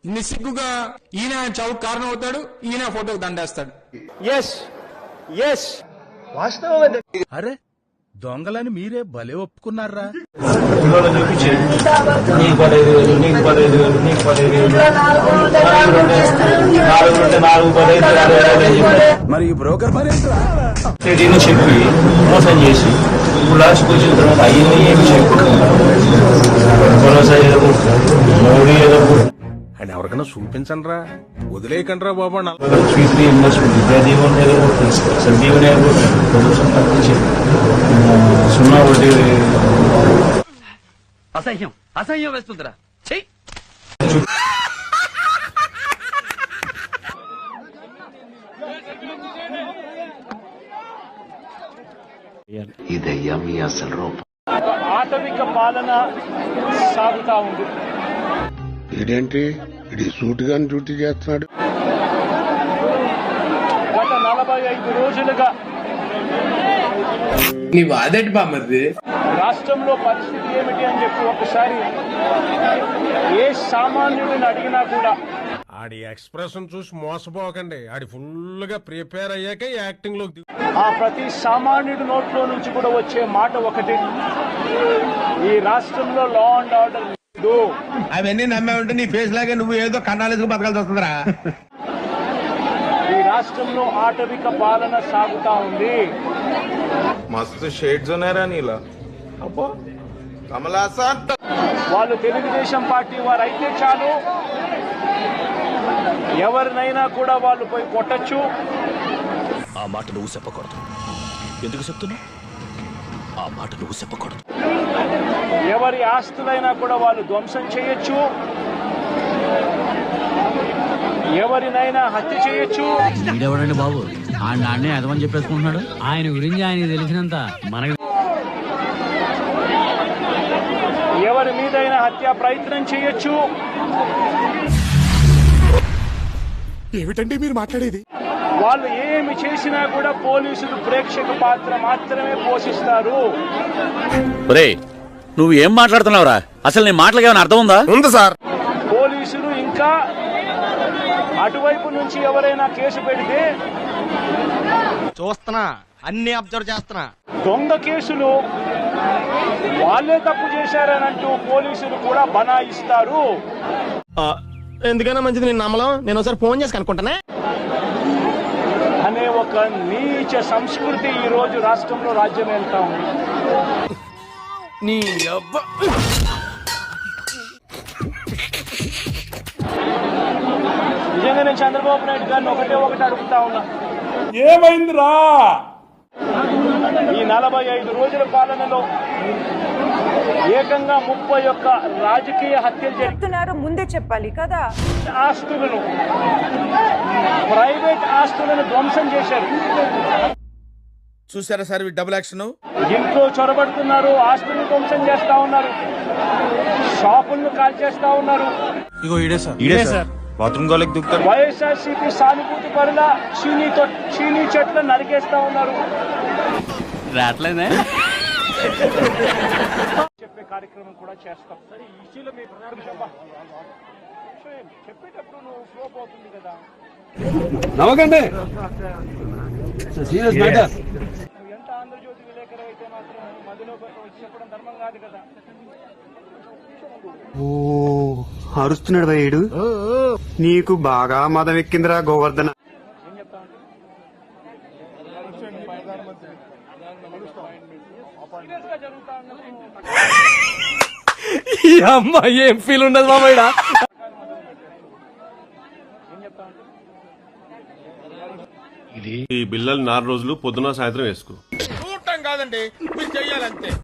నిస్సిగ్గుగా ఈయన చావుకు కారణం అవుతాడు, ఈయన ఫోటోకు దండేస్తాడు. అరే దొంగలని మీరే భలే ఒప్పుకున్నారా? మరి ఈ బ్రోకర్ మరి చెప్పి మోసం చేసి ఇప్పుడు లాస్ట్ వచ్చిన తర్వాత అయ్యింది ఏమి మోడీ ఏదో అని ఎవరికైనా చూపించండి రా, వదిలేయకండి రా బాబా. విద్యాదీవన్ సంజీవన్ సున్నా ఒకటి అసహ్యం వేస్తుందిరా. ఇదయ్యా మీ అసలు రూపం. ఆటవిక పాలన సాగుతా ఉంది. ఇదేంటి ఇది సూటిగా డ్యూటీ చేస్తున్నాడు. గత 45 రోజులుగా నీ వాదేటి బామ్మది రాష్ట్రంలో పరిస్థితి ఏమిటి అని చెప్పి ఒకసారి ఏ సామాన్యుడిని అడిగినా కూడా ఆడి ఎక్స్ప్రెషన్ చూసి మోసపోకండి. ఆడి ఫుల్ గా ప్రిపేర్ అయ్యాక యాక్టింగ్ లోకి ఆ ప్రతి సామాన్యుడి నోట్లో నుంచి కూడా వచ్చే మాట ఒకటి, ఈ రాష్ట్రంలో లా అండ్ ఆర్డర్ లేదు. అవన్నీ నమ్మే ఉంటే నీ ఫేస్ లాగే నువ్వు ఏదో కన్నాలేసుకు బతకాల్సి వస్తుందిరా. ఈ రాష్ట్రంలో ఆటవిక పాలన సాగుతా ఉంది. మస్తు షేడ్స్ ఉన్నారా నీలా? అబ్బో కమలాసన్ వాళ్ళు తెలుగుదేశం పార్టీ వారు అయితే చాలు, ఎవరినైనా కూడా వాళ్ళు పోయి కొట్టచ్చు. ఆ మాట నువ్వు చెప్పకూడదు. ఎందుకు చెప్తున్నా? ఆ మాట నువ్వు చెప్పకూడదు. ఎవరి ఆస్తులైనా కూడా వాళ్ళు ధ్వంసం చేయొచ్చు, ఎవరినైనా హత్య చేయొచ్చు. వీడెవడండి బాబు, ఆ నాన్నే అదమని చెప్పేసుకుంటున్నాడు. ఆయన గురించి ఆయన తెలిసినంత మనకి ఎవరి మీదైనా హత్యా ప్రయత్నం చేయొచ్చు. ఏమిటండి మీరు మాట్లాడేది? వాళ్ళు ఏమి చేసినా కూడా పోలీసులు ప్రేక్షక పాత్ర మాత్రమే పోషిస్తారు. నువ్వు ఏం మాట్లాడుతున్నావురా? అసలు నీ మాటలకి ఏమైనా అర్థం ఉందా? ఉంది సార్. పోలీసులు ఇంకా అటువైపు నుంచి ఎవరైనా కేసు పెడితే చూస్తున్నా, అన్ని అబ్జర్వ్ చేస్తున్నా. దొంగ కేసులు వాళ్ళే తప్పు చేశారనంటూ పోలీసులు కూడా బనాయిస్తారు. ఎందుకైనా మంచిది నేను నమ్మలం. నేను ఒకసారి ఫోన్ చేసి కనుక్కుంటానే అనే ఒక నీచ సంస్కృతి ఈ రోజు రాష్ట్రంలో రాజ్యం వెళ్తా ఉంది. నీ నిజంగా నేను చంద్రబాబు నాయుడు గారిని ఒకటి అడుగుతా ఉన్నా, ఏమైందిరా? ఈ 45 రోజుల పాలనలో ఏకంగా 31 రాజకీయ హత్యలు చెప్తున్నారు, ముందే చెప్పాలి కదా. ఆస్తులను, ప్రైవేట్ ఆస్తులను ధ్వంసం చేశారు. చూసారా సార్ డబుల్ యాక్షన్? ఇంట్లో చొరబడుతున్నారు, ఆస్తులను ధ్వంసం చేస్తా ఉన్నారు, షాపులను కాల్చేస్తా ఉన్నారు. ఇగో ఇడే సార్ బాత్రూమ్ గోలకి దుక్కుతారు. వైఎస్ఆర్సీపీ సానుభూతి పరుల చీనీ చెట్లను నరికేస్తా ఉన్నారు. రాట్లేదే చెప్పే కార్యక్రమం కూడా చేస్తాం. చెప్పేటప్పుడు నువ్వు ఫ్లో పోతుంది కదా. నవ్వకండి. నువ్వు ఎంత ఆంధ్రజ్యోతి విలేకరు అయితే మాత్రం మధ్యలో వచ్చి చెప్పడం ధర్మం కాదు కదా. అరుస్తున్నాడు భయ్యుడు, నీకు బాగా మదం ఎక్కిందిరా గోవర్ధన. ఏం చెప్తాను? జరుగుతా అమ్మాయి ఏం ఫీల్ ఉండదు మామయ్య. ఈ బిల్లలు 4 రోజులు పొద్దున సాయంత్రం వేసుకో. చూడటం కాదండి, మీరు చెయ్యాలంతే.